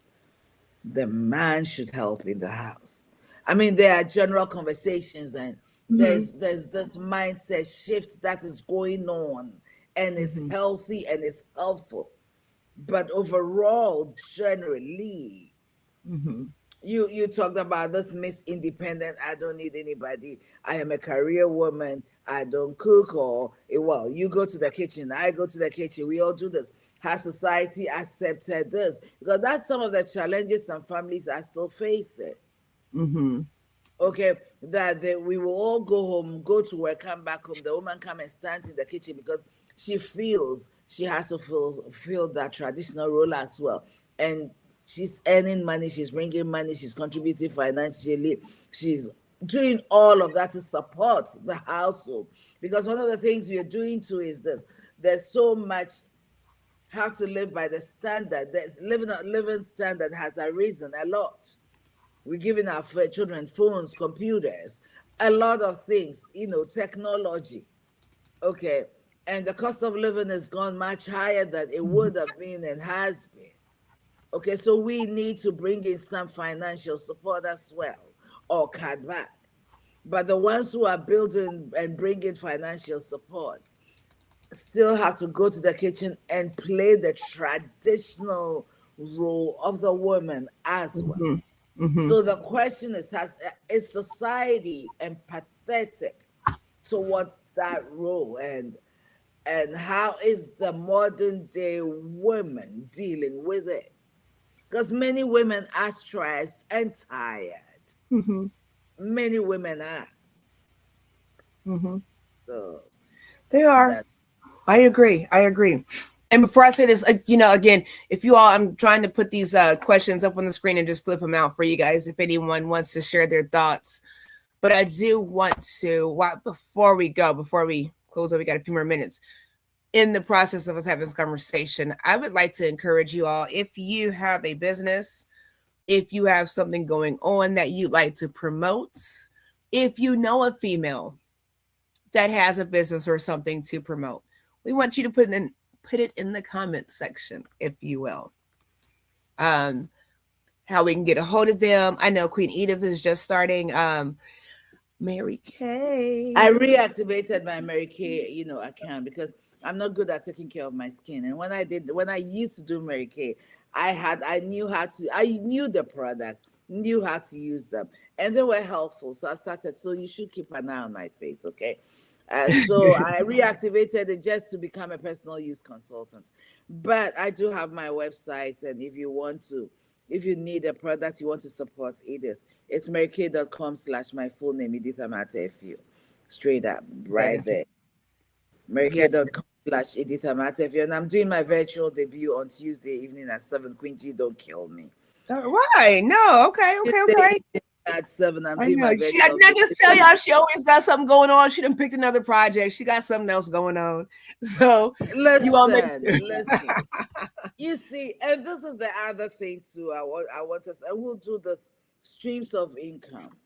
the man should help in the house? I mean, there are general conversations, and mm-hmm, there's this mindset shift that is going on, and it's mm-hmm, healthy and it's helpful. But overall, generally, mm-hmm, you talked about this Miss Independent. I don't need anybody. I am a career woman. I don't cook, or well, you go to the kitchen. I go to the kitchen. We all do this. Has society accepted this? Because that's some of the challenges some families are still facing. mm-hmm. Okay, that we will all go home, go to work, come back home. The woman come and stands in the kitchen because she feels she has to feel that traditional role as well. And she's earning money, she's bringing money, she's contributing financially, she's doing all of that to support the household. Because one of the things we are doing too is this: there's so much how to live by the standard. There's living standard has arisen a lot. We're giving our children phones, computers, a lot of things, technology. Okay. And the cost of living has gone much higher than it would have been and has been. Okay. So we need to bring in some financial support as well, or cut back. But the ones who are building and bringing financial support still have to go to the kitchen and play the traditional role of the woman as well. Mm-hmm. Mm-hmm. So the question is society empathetic towards that role, and how is the modern day woman dealing with it? Because many women are stressed and tired. Mm-hmm. Many women are. Mm-hmm. So They are. that I agree. I agree. And before I say this, again, if you all, I'm trying to put these questions up on the screen and just flip them out for you guys if anyone wants to share their thoughts. But I do want to, before we close up, we got a few more minutes. In the process of us having this conversation, I would like to encourage you all, if you have a business, if you have something going on that you'd like to promote, if you know a female that has a business or something to promote, we want you to put it in the comments section, if you will. How we can get a hold of them. I know Queen Edith is just starting. Mary Kay. I reactivated my Mary Kay, account because I'm not good at taking care of my skin. And when I used to do Mary Kay, I knew the products, knew how to use them, and they were helpful. So I've started. So you should keep an eye on my face, okay? So I reactivated it just to become a personal use consultant. But I do have my website, and if you need a product you want to support Edith, it's marykay.com/my full name, Edith Amatefu. Straight up, right there. Yes. marykay.com/Edith Amatefu. And I'm doing my virtual debut on Tuesday evening at 7. Queen G, don't kill me. All right. No. Okay. Tuesday at 7, I'm I doing know. my I virtual just tell y'all she always got something going on. She done picked another project. She got something else going on. So you all listen. You see, and this is the other thing too. I want us, and we'll do this streams of income.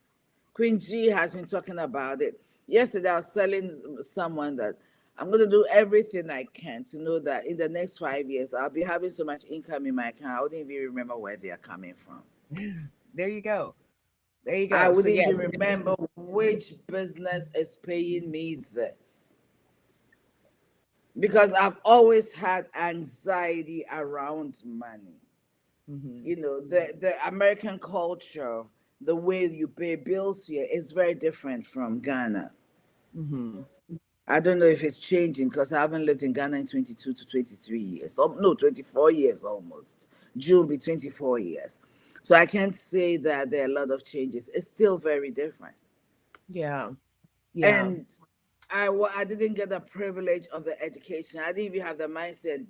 Queen G has been talking about it. Yesterday, I was telling someone that I'm going to do everything I can to know that in the next 5 years, I'll be having so much income in my account, I wouldn't even remember where they are coming from. There you go. There you go. I wouldn't even remember which business is paying me this. Because I've always had anxiety around money. Mm-hmm. The American culture, the way you pay bills here is very different from Ghana. Mm-hmm. I don't know if it's changing because I haven't lived in Ghana in 22 to 23 years. Oh, no, 24 years almost. June will be 24 years. So I can't say that there are a lot of changes. It's still very different. Yeah. Yeah. And I didn't get the privilege of the education. I didn't even have the mindset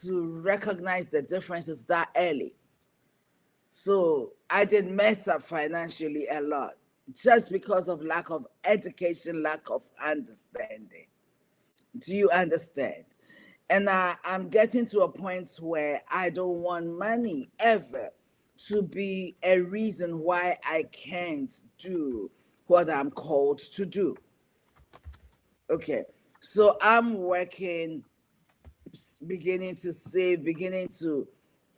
to recognize the differences that early. So I did mess up financially a lot just because of lack of education, lack of understanding. Do you understand? And I'm getting to a point where I don't want money ever to be a reason why I can't do what I'm called to do. Okay. So I'm working, beginning to save, beginning to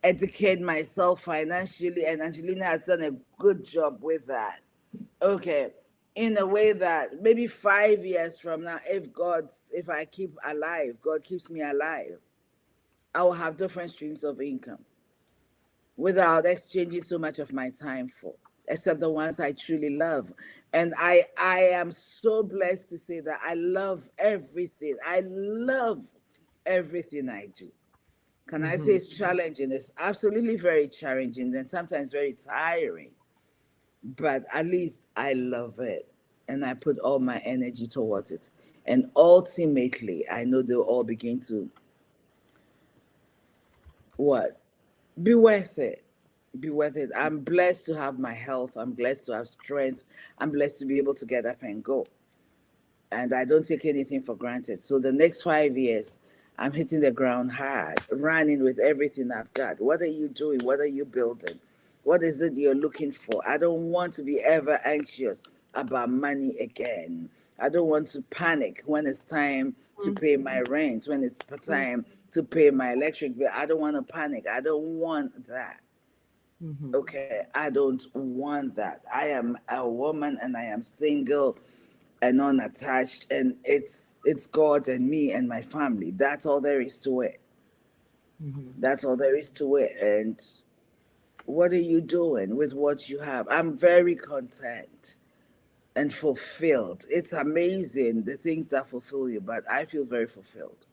educate myself financially, and Angelina has done a good job with that. Okay. In a way that maybe 5 years from now, if I keep alive, God keeps me alive, I will have different streams of income without exchanging so much of my time for, except the ones I truly love. And I am so blessed to say that I love everything. I love everything I do. Can I say it's challenging? It's absolutely very challenging and sometimes very tiring. but at least I love it and I put all my energy towards it. And ultimately, I know they'll all begin to what? Be worth it. Be worth it. I'm blessed to have my health. I'm blessed to have strength. I'm blessed to be able to get up and go. And I don't take anything for granted. So the next 5 years, I'm hitting the ground hard, running with everything I've got. What are you doing? What are you building? What is it you're looking for? I don't want to be ever anxious about money again. I don't want to panic when it's time to pay my rent, when it's time to pay my electric bill. I don't want to panic. I don't want that. Okay, I don't want that. I am a woman and I am single and unattached, and it's God and me and my family. That's all there is to it. That's all there is to it. And what are you doing with what you have? I'm very content and fulfilled. It's amazing the things that fulfill you, but I feel very fulfilled.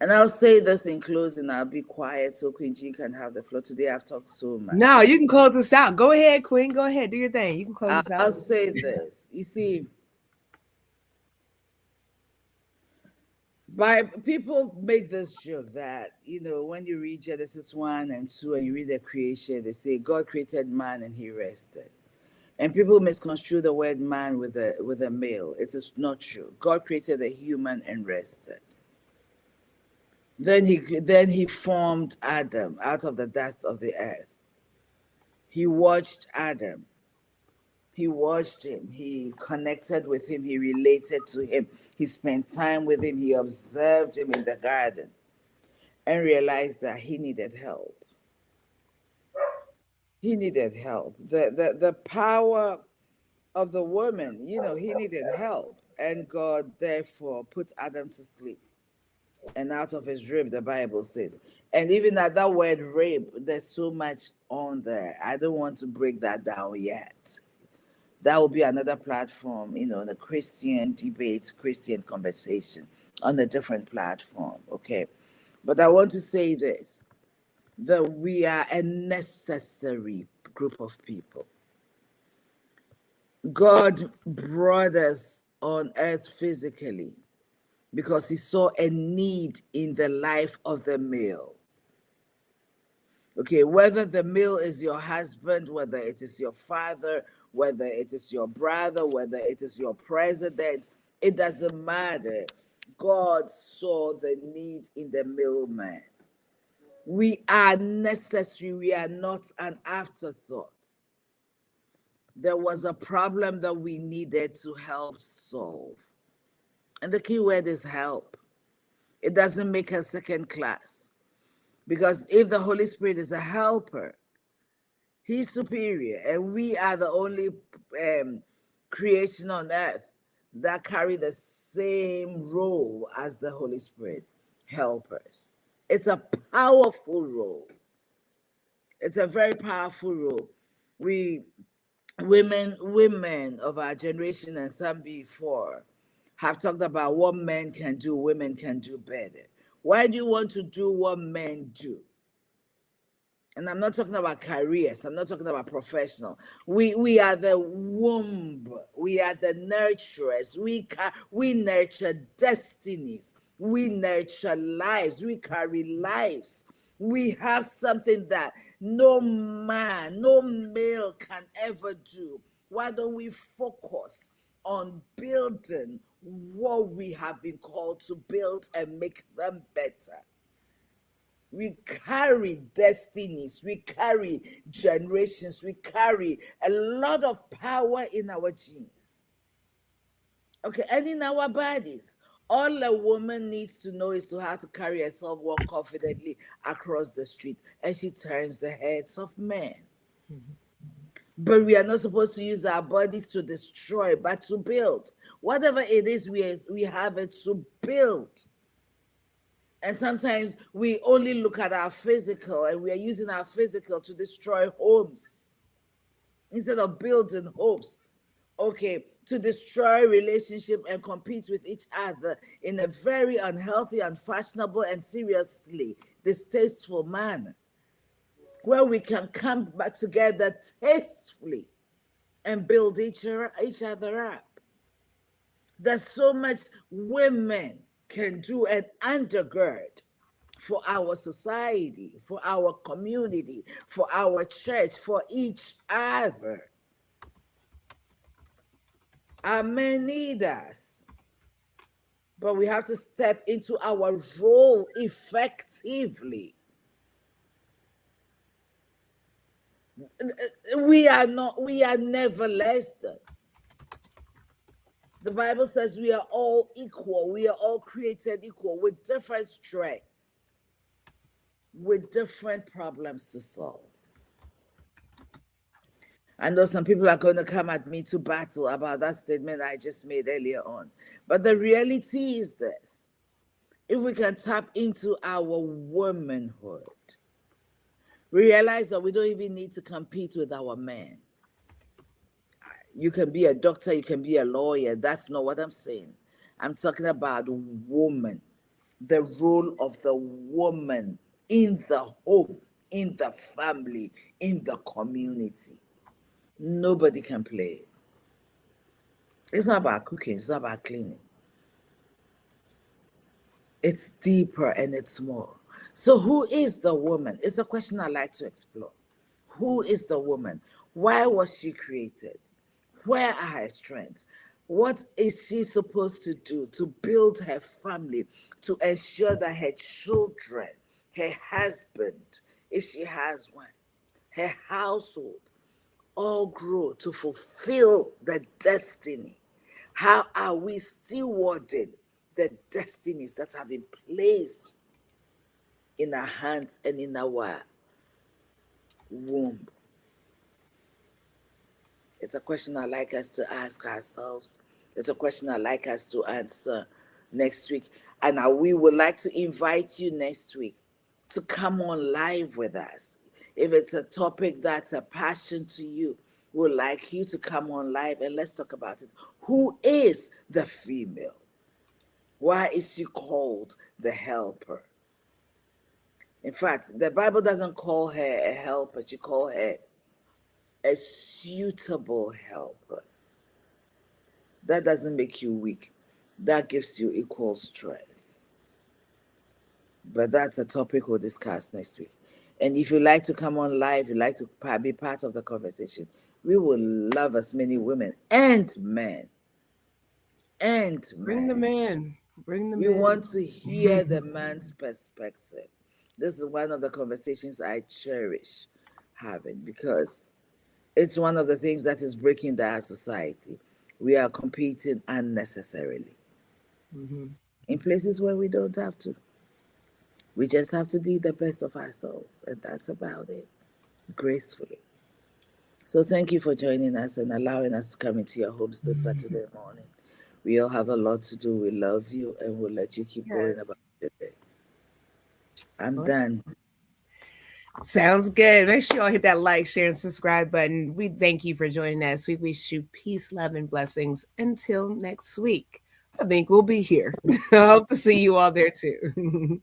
And I'll say this in closing. I'll be quiet so Queen G can have the floor. Today I've talked so much. No, you can close us out. Go ahead, Queen. Go ahead. Do your thing. You can close us I'll out. say this. You see, by people make this joke that when you read Genesis 1 and 2 and you read the creation, they say God created man and he rested. And people misconstrue the word man with a male. It is not true. God created a human and rested. Then he formed Adam out of the dust of the earth. He watched Adam. He watched him. He connected with him. He related to him. He spent time with him. He observed him in the garden and realized that he needed help. He needed help. The power of the woman, he needed help. And God therefore put Adam to sleep. And out of his rib, the Bible says. And even at that word rib, there's so much on there. I don't want to break that down yet. That will be another platform, the Christian debate, Christian conversation on a different platform. Okay. But I want to say this, that we are a necessary group of people. God brought us on earth physically because he saw a need in the life of the male. Okay, whether the male is your husband, whether it is your father, whether it is your brother, whether it is your president, it doesn't matter. God saw the need in the male man. We are necessary. We are not an afterthought. There was a problem that we needed to help solve. And the key word is help. It doesn't make us second class. Because if the Holy Spirit is a helper, he's superior. And we are the only creation on earth that carry the same role as the Holy Spirit, helpers. It's a powerful role. It's a very powerful role. We women of our generation and some before have talked about what men can do, women can do better. Why do you want to do what men do? And I'm not talking about careers. I'm not talking about professional. We are the womb. We are the nurturers. We nurture destinies. We nurture lives. We carry lives. We have something that no man, no male can ever do. Why don't we focus on building what we have been called to build and make them better? We carry destinies, we carry generations, we carry a lot of power in our genes. Okay, and in our bodies. All a woman needs to know is to how to carry herself walk confidently across the street, and she turns the heads of men. But we are not supposed to use our bodies to destroy, but to build. Whatever it is, we have it to build. And sometimes we only look at our physical and we are using our physical to destroy homes instead of building hopes. Okay, to destroy relationship and compete with each other in a very unhealthy, unfashionable, and seriously distasteful manner. where we can come back together tastefully and build each other up. There's so much women can do and undergird for our society, for our community, for our church, for each other. Our men need us, but we have to step into our role effectively. We are never less than. The Bible says we are all equal. We are all created equal with different strengths, with different problems to solve. I know some people are going to come at me to battle about that statement I just made earlier on. But the reality is this: if we can tap into our womanhood, realize that we don't even need to compete with our men. You can be a doctor, you can be a lawyer. That's not what I'm saying. I'm talking about woman, the role of the woman in the home, in the family, in the community. Nobody can play it. It's not about cooking, it's not about cleaning. It's deeper and it's more. So, who is the woman? It's a question I like to explore. Who is the woman? Why was she created? Where are her strengths? What is she supposed to do to build her family, to ensure that her children, her husband, if she has one, her household, all grow to fulfill the destiny? How are we stewarding the destinies that have been placed in our hands and in our womb? It's a question I'd like us to ask ourselves. It's a question I'd like us to answer next week. And we would like to invite you next week to come on live with us. If it's a topic that's a passion to you, we'd like you to come on live and let's talk about it. Who is the female? Why is she called the helper? In fact, the Bible doesn't call her a helper, she calls her a suitable helper. That doesn't make you weak. That gives you equal strength. But that's a topic we'll discuss next week. And if you'd like to come on live, you'd like to be part of the conversation, we will love as many women and men. Bring them in. Bring them We in. want to hear the man's perspective. This is one of the conversations I cherish having because it's one of the things that is breaking our society. We are competing unnecessarily in places where we don't have to. We just have to be the best of ourselves, and that's about it, gracefully. So thank you for joining us and allowing us to come into your homes this Saturday morning. We all have a lot to do. We love you, and we'll let you keep going about your day. I'm done. Sounds good. Make sure y'all hit that like, share, and subscribe button. We thank you for joining us. We wish you peace, love, and blessings. Until next week, I think we'll be here. I hope to see you all there too.